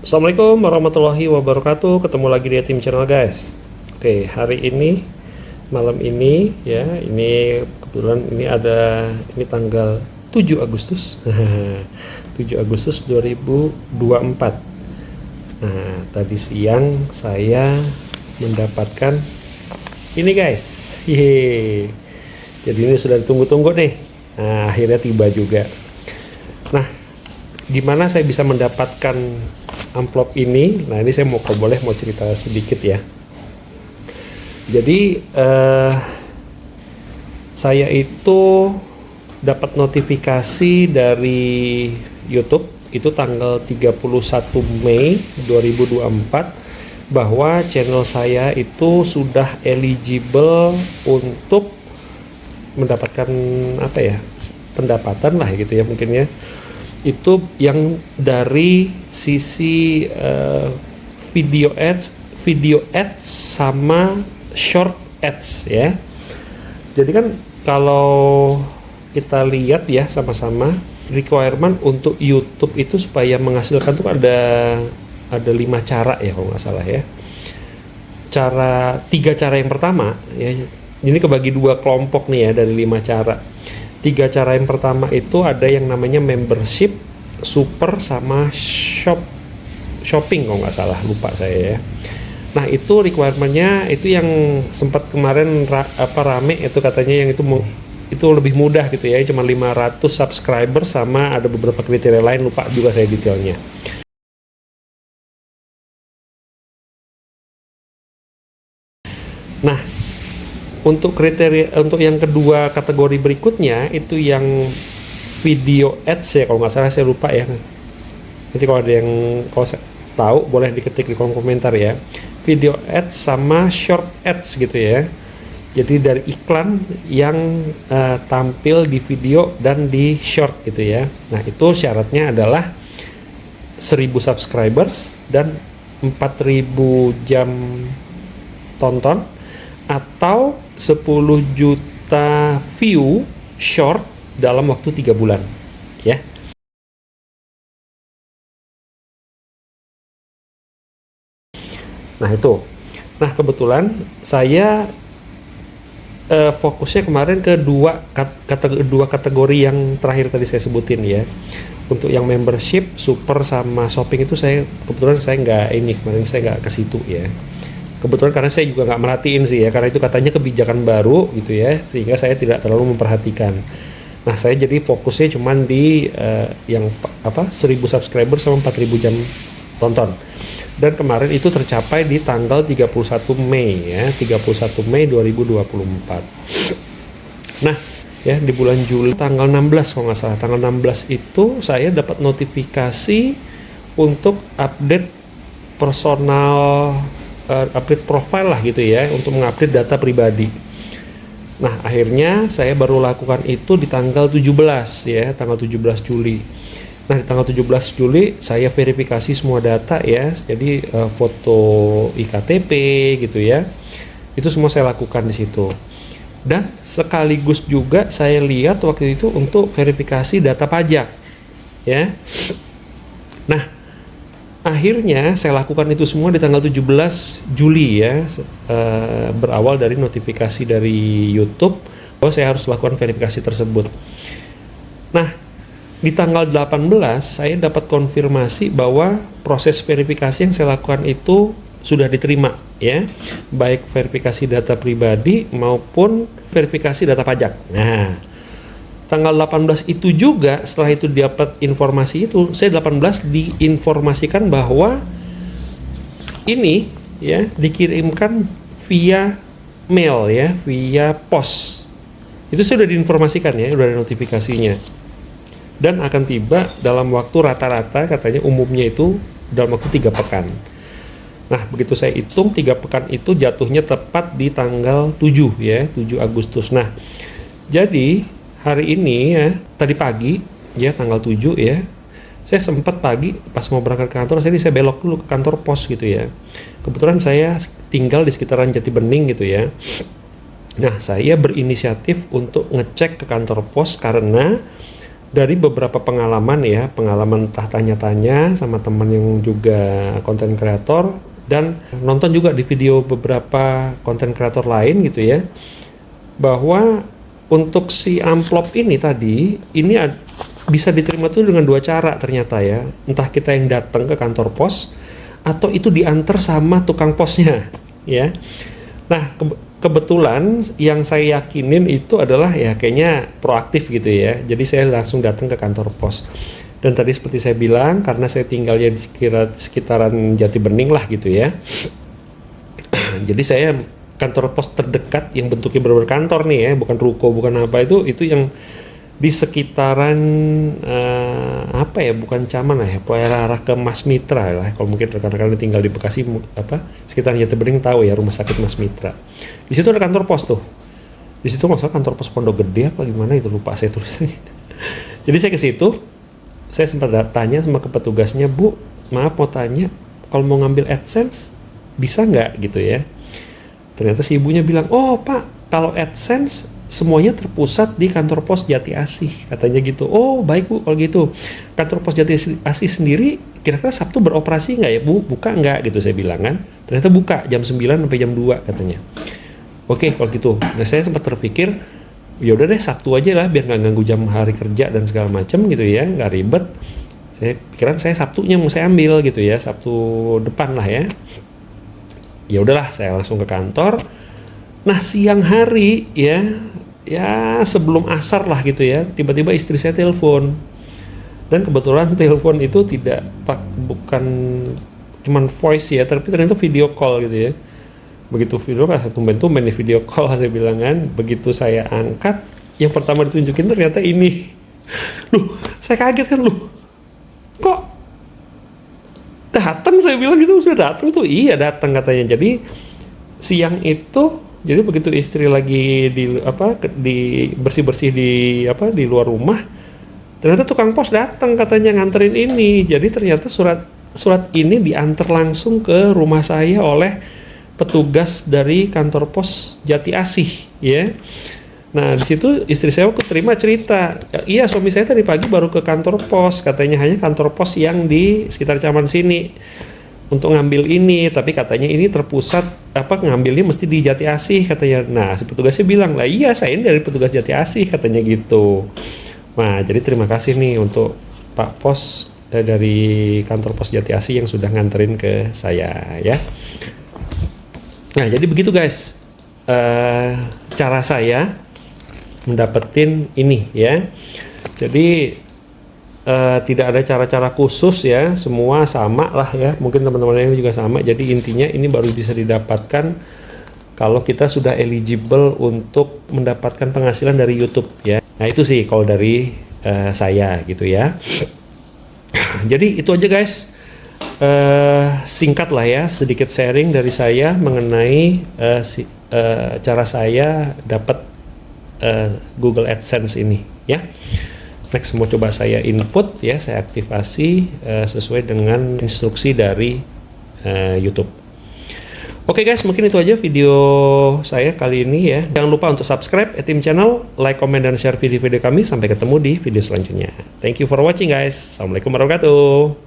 Assalamualaikum warahmatullahi wabarakatuh. Ketemu lagi di Tim Channel, guys. Oke, hari ini malam ini ya, ini kebetulan ini tanggal 7 Agustus. 7 Agustus 2024. Nah, tadi siang saya mendapatkan ini, guys. Yeay. Jadi ini sudah ditunggu-tunggu nih. Nah, akhirnya tiba juga. Nah, gimana saya bisa mendapatkan amplop ini? Nah, ini saya mau cerita sedikit ya. Jadi saya itu dapat notifikasi dari YouTube itu tanggal 31 Mei 2024 bahwa channel saya itu sudah eligible untuk mendapatkan pendapatan lah gitu ya, mungkin ya, itu yang dari sisi video ads sama short ads ya. Jadi kan kalau kita lihat ya sama-sama, requirement untuk YouTube itu supaya menghasilkan tuh ada 5 cara ya kalau nggak salah ya. Tiga cara yang pertama ya, ini kebagi 2 kelompok nih ya dari 5 cara. 3 cara yang pertama itu ada yang namanya membership, super, sama shopping kalau nggak salah, lupa saya ya. Nah, itu requirementnya itu yang sempat kemarin rame itu katanya, yang itu lebih mudah gitu ya, cuma 500 subscriber sama ada beberapa kriteria lain, lupa juga saya detailnya. Nah, untuk yang kedua kategori berikutnya itu yang video ads ya kalau nggak salah, saya lupa ya. Nanti kalau ada yang tahu boleh diketik di kolom komentar ya. Video ads sama short ads gitu ya. Jadi dari iklan yang tampil di video dan di short gitu ya. Nah, itu syaratnya adalah 1000 subscribers dan 4000 jam tonton atau 10 juta view short dalam waktu 3 bulan ya. Nah, itu. Nah, kebetulan saya fokusnya kemarin ke dua kategori yang terakhir tadi saya sebutin ya. Untuk yang membership, super, sama shopping itu kebetulan saya nggak ke situ ya. Kebetulan karena saya juga nggak merhatiin sih ya, karena itu katanya kebijakan baru gitu ya, sehingga saya tidak terlalu memperhatikan. Nah, saya jadi fokusnya cuman di yang 1000 subscriber sama 4000 jam tonton. Dan kemarin itu tercapai di tanggal 31 Mei ya, 31 Mei 2024. Nah, ya di bulan Juli tanggal 16 kalau nggak salah, tanggal 16 itu saya dapat notifikasi untuk update personal, update profile lah gitu ya, untuk mengupdate data pribadi. Nah, akhirnya saya baru lakukan itu di tanggal 17 ya, tanggal 17 Juli. Nah, di tanggal 17 Juli saya verifikasi semua data ya, jadi foto iktp gitu ya, itu semua saya lakukan di situ. Dan sekaligus juga saya lihat waktu itu untuk verifikasi data pajak ya. Nah, akhirnya saya lakukan itu semua di tanggal 17 Juli ya, berawal dari notifikasi dari YouTube bahwa saya harus lakukan verifikasi tersebut. Nah, di tanggal 18 saya dapat konfirmasi bahwa proses verifikasi yang saya lakukan itu sudah diterima ya, baik verifikasi data pribadi maupun verifikasi data pajak. Nah, tanggal 18 itu juga, setelah itu dapat informasi itu, saya 18 diinformasikan bahwa ini ya dikirimkan via mail ya, via pos. Itu sudah diinformasikan ya, sudah ada notifikasinya. Dan akan tiba dalam waktu rata-rata katanya umumnya itu dalam waktu 3 pekan. Nah, begitu saya hitung 3 pekan itu jatuhnya tepat di tanggal 7 ya, 7 Agustus. Nah, jadi hari ini ya, tadi pagi ya tanggal 7 ya, saya sempat pagi pas mau berangkat ke kantor, saya belok dulu ke kantor pos gitu ya. Kebetulan saya tinggal di sekitaran Jati Bening gitu ya. Nah, saya berinisiatif untuk ngecek ke kantor pos karena dari beberapa pengalaman ya, pengalaman entah tanya-tanya sama teman yang juga konten kreator, dan nonton juga di video beberapa konten kreator lain gitu ya, bahwa untuk si amplop ini tadi, ini bisa diterima tuh dengan dua cara ternyata ya, entah kita yang datang ke kantor pos, atau itu diantar sama tukang posnya ya. Nah, kebetulan yang saya yakinin itu adalah ya kayaknya proaktif gitu ya. Jadi saya langsung datang ke kantor pos. Dan tadi seperti saya bilang, karena saya tinggalnya di sekitaran Jati Bening lah gitu ya. Jadi saya kantor pos terdekat yang bentuknya benar-benar kantor nih ya, bukan ruko, bukan apa, itu yang di sekitaran apa ya, bukan Caman lah ya, arah ke Mas Mitra lah. Kalau mungkin rekan-rekan tinggal di Bekasi sekitar Jati Bening tahu ya, rumah sakit Mas Mitra. Di situ ada kantor pos tuh. Di situ nggak salah kantor pos Pondok Gede apa gimana itu, lupa saya tulisnya. Jadi saya ke situ, saya sempat tanya sama petugasnya, Bu, maaf mau tanya, kalau mau ngambil AdSense bisa nggak gitu ya. Ternyata si ibunya bilang, oh Pak, kalau AdSense semuanya terpusat di kantor pos Jati Asih, katanya gitu. Oh baik Bu, kalau gitu kantor pos Jati Asih sendiri kira-kira Sabtu beroperasi nggak ya Bu, buka nggak gitu, saya bilang kan. Ternyata buka jam 9 sampai jam 2 katanya. Oke kalau gitu. Nah saya sempat terpikir, ya udah deh Sabtu aja lah, biar nggak ganggu jam hari kerja dan segala macam gitu ya, nggak ribet. Saya pikiran saya Sabtunya mau saya ambil gitu ya, Sabtu depan lah ya. Ya udahlah, saya langsung ke kantor. Nah siang hari ya sebelum asar lah gitu ya, tiba-tiba istri saya telepon, dan kebetulan telepon itu bukan cuman voice ya, tapi ternyata video call gitu ya. Begitu video call, tumben-tumben nih video call, saya bilang kan. Begitu saya angkat, yang pertama ditunjukin ternyata ini. Loh, saya kaget kan, loh kok datang, saya bilang gitu, sudah datang tuh. Iya datang katanya. Jadi siang itu, jadi begitu istri lagi di bersih-bersih di luar rumah, ternyata tukang pos datang katanya nganterin ini. Jadi ternyata surat ini diantar langsung ke rumah saya oleh petugas dari kantor pos Jati Asih ya. Nah di situ istri saya waktu terima cerita, iya suami saya tadi pagi baru ke kantor pos, katanya hanya kantor pos yang di sekitar Caman sini untuk ngambil ini, tapi katanya ini terpusat ngambilnya mesti di Jati Asih katanya. Nah si petugasnya bilang, lah iya saya ini dari petugas Jati Asih katanya gitu. Nah jadi terima kasih nih untuk Pak Pos dari kantor pos Jati Asih yang sudah nganterin ke saya ya. Nah jadi begitu guys, cara saya mendapetin ini ya. Jadi tidak ada cara-cara khusus ya, semua sama lah ya, mungkin teman-teman yang juga sama. Jadi intinya ini baru bisa didapatkan kalau kita sudah eligible untuk mendapatkan penghasilan dari YouTube ya. Nah itu sih kalau dari saya gitu ya. Jadi itu aja guys, singkat lah ya, sedikit sharing dari saya mengenai cara saya dapat Google AdSense ini ya. Next mau coba saya input ya, saya aktifasi sesuai dengan instruksi dari YouTube. Oke guys, mungkin itu aja video saya kali ini ya. Jangan lupa untuk subscribe Etim Channel, like, comment, dan share video-video kami. Sampai ketemu di video selanjutnya. Thank you for watching guys. Assalamualaikum warahmatullahi wabarakatuh.